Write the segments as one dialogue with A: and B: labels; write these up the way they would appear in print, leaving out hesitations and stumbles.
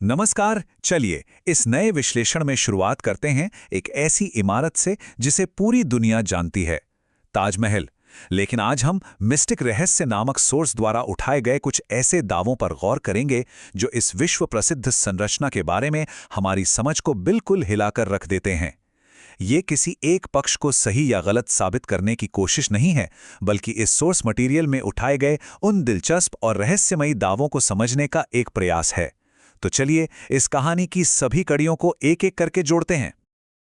A: नमस्कार। चलिए इस नए विश्लेषण में शुरुआत करते हैं एक ऐसी इमारत से जिसे पूरी दुनिया जानती है, ताजमहल। लेकिन आज हम मिस्टिक रहस्य नामक सोर्स द्वारा उठाए गए कुछ ऐसे दावों पर गौर करेंगे जो इस विश्व प्रसिद्ध संरचना के बारे में हमारी समझ को बिल्कुल हिलाकर रख देते हैं। ये किसी एक पक्ष को सही या गलत साबित करने की कोशिश नहीं है, बल्कि इस सोर्स मटेरियल में उठाए गए उन दिलचस्प और रहस्यमयी दावों को समझने का एक प्रयास है। तो चलिए इस कहानी की सभी कड़ियों को एक एक करके जोड़ते हैं।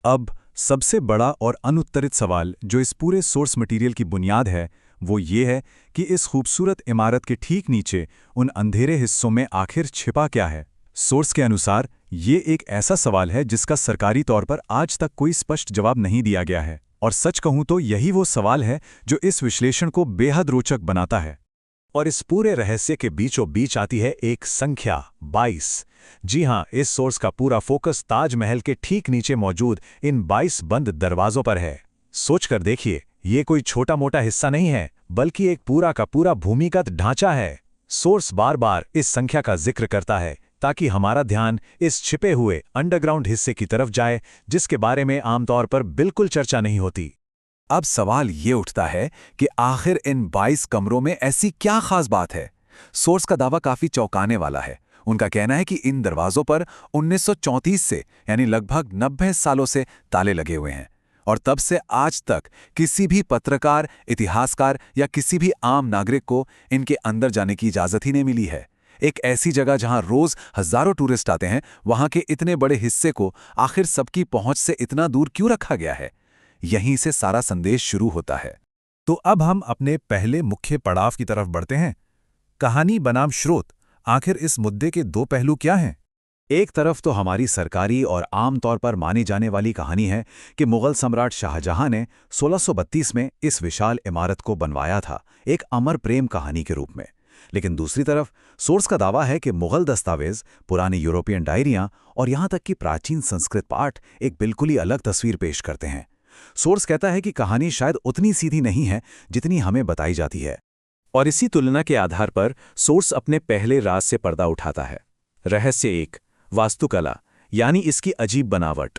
B: अब सबसे बड़ा और अनुत्तरित सवाल जो इस पूरे सोर्स मटेरियल की बुनियाद है वो ये है कि इस खूबसूरत इमारत के ठीक नीचे उन अंधेरे हिस्सों में आखिर छिपा क्या है। सोर्स के अनुसार ये एक ऐसा सवाल है जिसका सरकारी तौर पर आज तक कोई स्पष्ट जवाब नहीं दिया गया है, और सच कहूं तो यही वो सवाल है जो इस विश्लेषण को बेहद रोचक बनाता है।
A: और इस पूरे रहस्य के बीचों बीच आती है एक संख्या 22। जी हां, इस सोर्स का पूरा फोकस ताजमहल के ठीक नीचे मौजूद इन 22 बंद दरवाजों पर है। सोचकर देखिए, ये कोई छोटा मोटा हिस्सा नहीं है, बल्कि एक पूरा का पूरा भूमिगत ढांचा है। सोर्स बार बार इस संख्या का जिक्र करता है ताकि हमारा ध्यान इस छिपे हुए अंडरग्राउंड हिस्से की तरफ जाए जिसके बारे में आमतौर पर बिल्कुल चर्चा नहीं होती।
B: अब सवाल ये उठता है कि आखिर इन 22 कमरों में ऐसी क्या खास बात है। सोर्स का दावा काफी चौंकाने वाला है। उनका कहना है कि इन दरवाजों पर 1934 से यानी लगभग 90 सालों से ताले लगे हुए हैं, और तब से आज तक किसी भी पत्रकार, इतिहासकार या किसी भी आम नागरिक को इनके अंदर जाने की इजाजत ही नहीं मिली है। एक ऐसी जगह जहां रोज हजारों टूरिस्ट आते हैं, वहां के इतने बड़े हिस्से को आखिर सबकी पहुंच से इतना दूर क्यों रखा गया है? यहीं से सारा संदेश शुरू होता है।
C: तो अब हम अपने पहले मुख्य पड़ाव की तरफ बढ़ते हैं। कहानी बनाम स्रोत। आखिर इस मुद्दे के दो पहलू क्या हैं?
B: एक तरफ तो हमारी सरकारी और आमतौर पर मानी जाने वाली कहानी है कि मुगल सम्राट शाहजहां ने 1632 में इस विशाल इमारत को बनवाया था, एक अमर प्रेम कहानी के रूप में। लेकिन दूसरी तरफ सोर्स का दावा है कि मुगल दस्तावेज, पुरानी यूरोपियन डायरियां और यहां तक कि प्राचीन संस्कृत पाठ एक बिल्कुल ही अलग तस्वीर पेश करते हैं। सोर्स कहता है कि कहानी शायद उतनी सीधी नहीं है जितनी हमें बताई जाती है।
A: और इसी तुलना के आधार पर सोर्स अपने पहले राज से पर्दा उठाता है। रहस्य 1, वास्तुकला, यानी इसकी अजीब बनावट।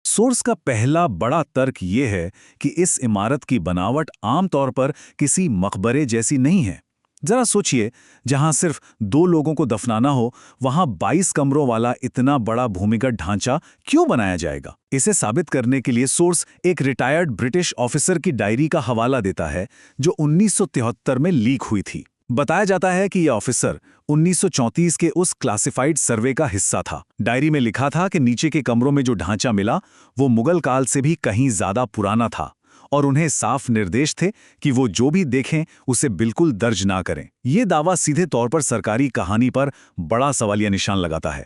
A: सोर्स का पहला बड़ा तर्क ये है कि इस इमारत की बनावट आमतौर पर किसी मकबरे जैसी नहीं है। जरा सोचिए, जहां सिर्फ 2 लोगों को दफनाना हो, वहां 22 कमरों वाला इतना बड़ा भूमिगत ढांचा क्यों बनाया जाएगा? इसे साबित करने के लिए सोर्स एक रिटायर्ड ब्रिटिश ऑफिसर की डायरी का हवाला देता है जो 1973 में लीक हुई थी। बताया जाता है कि यह ऑफिसर 1934 के उस क्लासिफाइड सर्वे का हिस्सा था। डायरी में लिखा था कि नीचे के कमरों में जो ढांचा मिला वो मुगल काल से भी कहीं ज्यादा पुराना था, और उन्हें साफ निर्देश थे कि वो जो भी देखें उसे बिल्कुल दर्ज ना करें। ये दावा सीधे तौर पर सरकारी कहानी पर बड़ा सवालिया निशान लगाता है।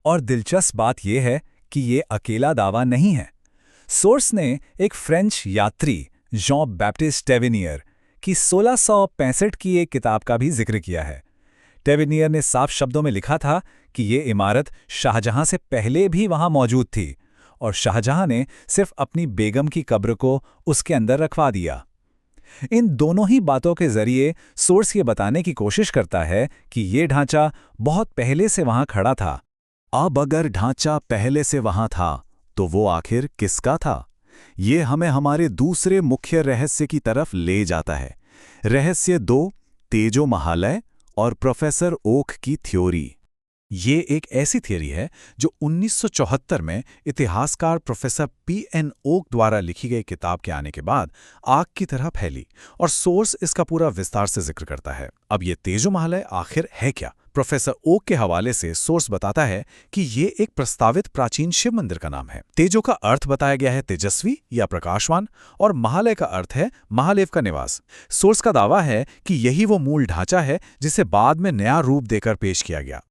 C: और दिलचस्प बात यह है कि ये अकेला दावा नहीं है। सोर्स ने एक फ्रेंच यात्री जॉन बैप्टिस्ट टेवेनियर की 1665 की एक किताब का भी जिक्र किया है। टेवेनियर ने साफ शब्दों में लिखा था कि ये इमारत शाहजहां से पहले भी वहां मौजूद थी, और शाहजहां ने सिर्फ अपनी बेगम की कब्र को उसके अंदर रखवा दिया। इन दोनों ही बातों के जरिए सोर्स ये बताने की कोशिश करता है कि ये ढांचा बहुत पहले से वहां खड़ा था।
B: अब अगर ढांचा पहले से वहां था तो वो आखिर किसका था? ये हमें हमारे दूसरे मुख्य रहस्य की तरफ ले जाता है। रहस्य 2, तेजो महालय और प्रोफेसर ओक की थ्योरी। ये एक ऐसी थियरी है जो 1974 में इतिहासकार प्रोफेसर पीएन ओक द्वारा लिखी गई किताब के आने के बाद आग की तरह फैली, और सोर्स इसका पूरा विस्तार से जिक्र करता है। अब ये तेजो महालय आखिर है क्या? प्रोफेसर ओक के हवाले से सोर्स बताता है कि ये एक प्रस्तावित प्राचीन शिव मंदिर का नाम है। तेजो का अर्थ बताया गया है तेजस्वी या प्रकाशवान, और महालय का अर्थ है महादेव का निवास। सोर्स का दावा है कि यही वो मूल ढांचा है जिसे बाद में नया रूप देकर पेश किया गया।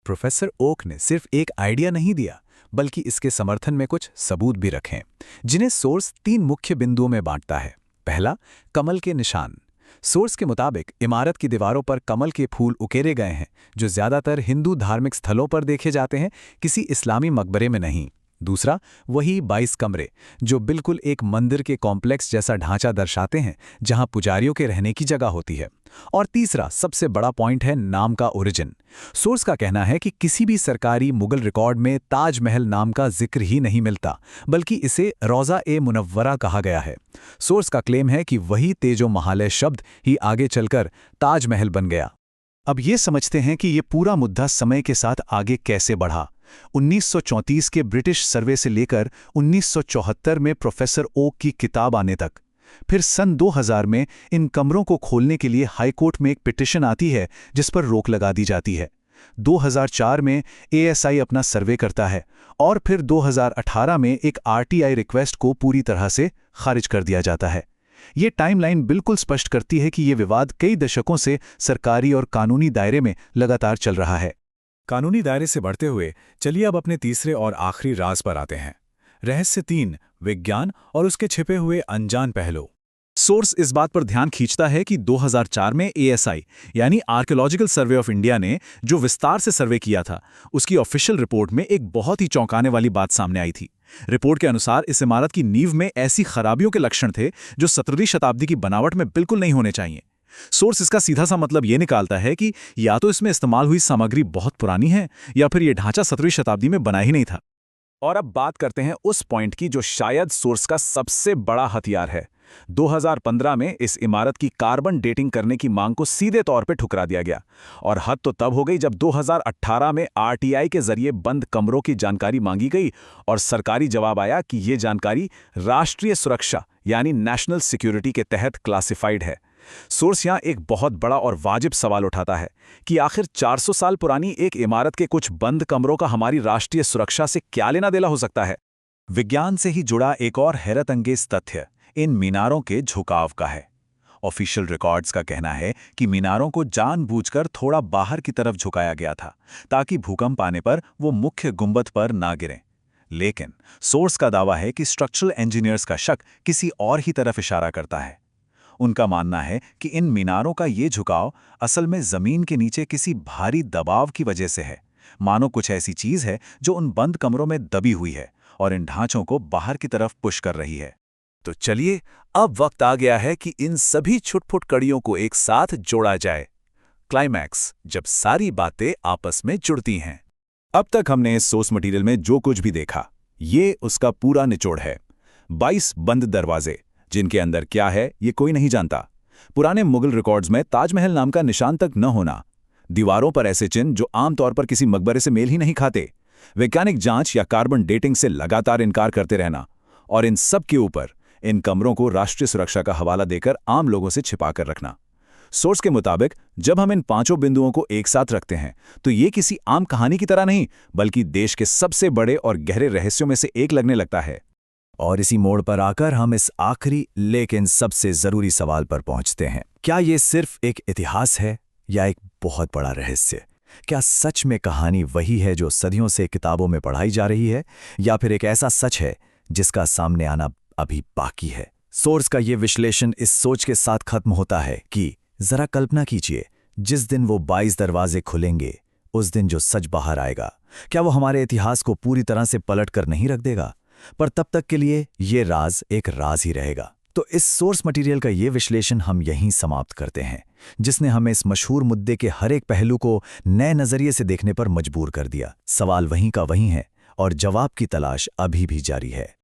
C: प्रोफेसर ओक ने सिर्फ एक आइडिया नहीं दिया, बल्कि इसके समर्थन में कुछ सबूत भी रखें, जिन्हें सोर्स 3 मुख्य बिंदुओं में बांटता है। पहला, कमल के निशान। सोर्स के मुताबिक इमारत की दीवारों पर कमल के फूल उकेरे गए हैं, जो ज्यादातर हिंदू धार्मिक स्थलों पर देखे जाते हैं, किसी इस्लामी मकबरे में नहीं। दूसरा वही 22 कमरे जो बिल्कुल एक मंदिर के कॉम्प्लेक्स जैसा ढांचा दर्शाते हैं, जहां पुजारियों के रहने की जगह होती है। और तीसरा सबसे बड़ा पॉइंट है नाम का ओरिजिन। सोर्स का कहना है कि किसी भी सरकारी मुगल रिकॉर्ड में ताजमहल नाम का जिक्र ही नहीं मिलता, बल्कि इसे रौज़ा-ए-मुनव्वरा कहा गया है। सोर्स का क्लेम है कि वही तेजो महालय शब्द ही आगे चलकर ताजमहल बन गया।
B: अब ये समझते हैं कि ये पूरा मुद्दा समय के साथ आगे कैसे बढ़ा। 1934 के ब्रिटिश सर्वे से लेकर 1974 में प्रोफेसर ओक की किताब आने तक, फिर सन 2000 में इन कमरों को खोलने के लिए हाईकोर्ट में एक पिटीशन आती है जिस पर रोक लगा दी जाती है। 2004 में एएसआई अपना सर्वे करता है और फिर 2018 में एक आरटीआई रिक्वेस्ट को पूरी तरह से खारिज कर दिया जाता है। ये टाइमलाइन बिल्कुल स्पष्ट करती है कि ये विवाद कई दशकों से सरकारी और कानूनी दायरे में लगातार चल रहा है।
C: कानूनी दायरे से बढ़ते हुए चलिए अब अपने तीसरे और आखिरी राज पर आते हैं। रहस्य 3, विज्ञान और उसके छिपे हुए अनजान पहलू।
A: सोर्स इस बात पर ध्यान खींचता है कि 2004 में एएसआई यानी आर्कियोलॉजिकल सर्वे ऑफ इंडिया ने जो विस्तार से सर्वे किया था, उसकी ऑफिशियल रिपोर्ट में एक बहुत ही चौंकाने वाली बात सामने आई थी। रिपोर्ट के अनुसार इस इमारत की नींव में ऐसी खराबियों के लक्षण थे जो 17वीं शताब्दी की बनावट में बिल्कुल नहीं होने चाहिए। सोर्स इसका सीधा सा मतलब ये निकालता है कि या तो इसमें इस्तेमाल हुई सामग्री बहुत पुरानी है या फिर यह ढांचा 17वीं शताब्दी में बना ही नहीं था। और अब बात करते हैं उस पॉइंट की जो शायद सोर्स का सबसे बड़ा हथियार है। 2015 में इस इमारत की कार्बन डेटिंग करने की मांग को सीधे तौर पे ठुकरा दिया गया। और हद तो तब हो गई जब 2018 में आरटीआई के जरिए बंद कमरों की जानकारी मांगी गई और सरकारी जवाब आया कि ये जानकारी राष्ट्रीय सुरक्षा यानी नेशनल सिक्योरिटी के तहत क्लासिफाइड है। सोर्स यहां एक बहुत बड़ा और वाजिब सवाल उठाता है कि आखिर 400 साल पुरानी एक इमारत के कुछ बंद कमरों का हमारी राष्ट्रीय सुरक्षा से क्या लेना देना हो सकता है। विज्ञान से ही जुड़ा एक और हैरतअंगेज तथ्य इन मीनारों के झुकाव का है। ऑफिशियल रिकॉर्ड्स का कहना है कि मीनारों को जानबूझकर थोड़ा बाहर की तरफ झुकाया गया था ताकि भूकंप आने पर वो मुख्य गुंबद पर ना गिरें। लेकिन सोर्स का दावा है कि स्ट्रक्चरल इंजीनियर्स का शक किसी और ही तरफ इशारा करता है। उनका मानना है कि इन मीनारों का ये झुकाव असल में जमीन के नीचे किसी भारी दबाव की वजह से है, मानो कुछ ऐसी चीज है जो उन बंद कमरों में दबी हुई है और इन ढांचों को बाहर की तरफ पुश कर रही है।
B: तो चलिए अब वक्त आ गया है कि इन सभी छुटपुट कड़ियों को एक साथ जोड़ा जाए। क्लाइमैक्स, जब सारी बातें आपस में जुड़ती हैं। अब तक हमने इस सोर्स मटेरियल में जो कुछ भी देखा, ये उसका पूरा निचोड़ है। 22 बंद दरवाजे, जिनके अंदर क्या है ये कोई नहीं जानता। पुराने मुगल रिकॉर्ड्स में ताजमहल नाम का निशान तक न होना। दीवारों पर ऐसे चिन्ह जो आमतौर पर किसी मकबरे से मेल ही नहीं खाते। वैज्ञानिक जांच या कार्बन डेटिंग से लगातार इनकार करते रहना। और इन सब के ऊपर इन कमरों को राष्ट्रीय सुरक्षा का हवाला देकर आम लोगों से छिपाकर रखना। सोर्स के मुताबिक जब हम इन पांचों बिंदुओं को एक साथ रखते हैं तो ये किसी आम कहानी की तरह नहीं, बल्कि देश के सबसे बड़े और गहरे रहस्यों में से एक लगने लगता है। और इसी मोड़ पर आकर हम इस आखिरी लेकिन सबसे जरूरी सवाल पर पहुंचते हैं। क्या ये सिर्फ एक इतिहास है या एक बहुत बड़ा रहस्य? क्या सच में कहानी वही है जो सदियों से किताबों में पढ़ाई जा रही है, या फिर एक ऐसा सच है जिसका सामने आना अभी बाकी है? सोर्स का ये विश्लेषण इस सोच के साथ खत्म होता है कि जरा कल्पना कीजिए, जिस दिन वो 22 दरवाजे खुलेंगे उस दिन जो सच बाहर आएगा, क्या वो हमारे इतिहास को पूरी तरह से पलट कर नहीं रख देगा? पर तब तक के लिए ये राज एक राज ही रहेगा। तो इस सोर्स मटेरियल का ये विश्लेषण हम यहीं समाप्त करते हैं, जिसने हमें इस मशहूर मुद्दे के हर एक पहलू को नए नजरिए से देखने पर मजबूर कर दिया। सवाल वहीं का वहीं है और जवाब की तलाश अभी भी जारी है।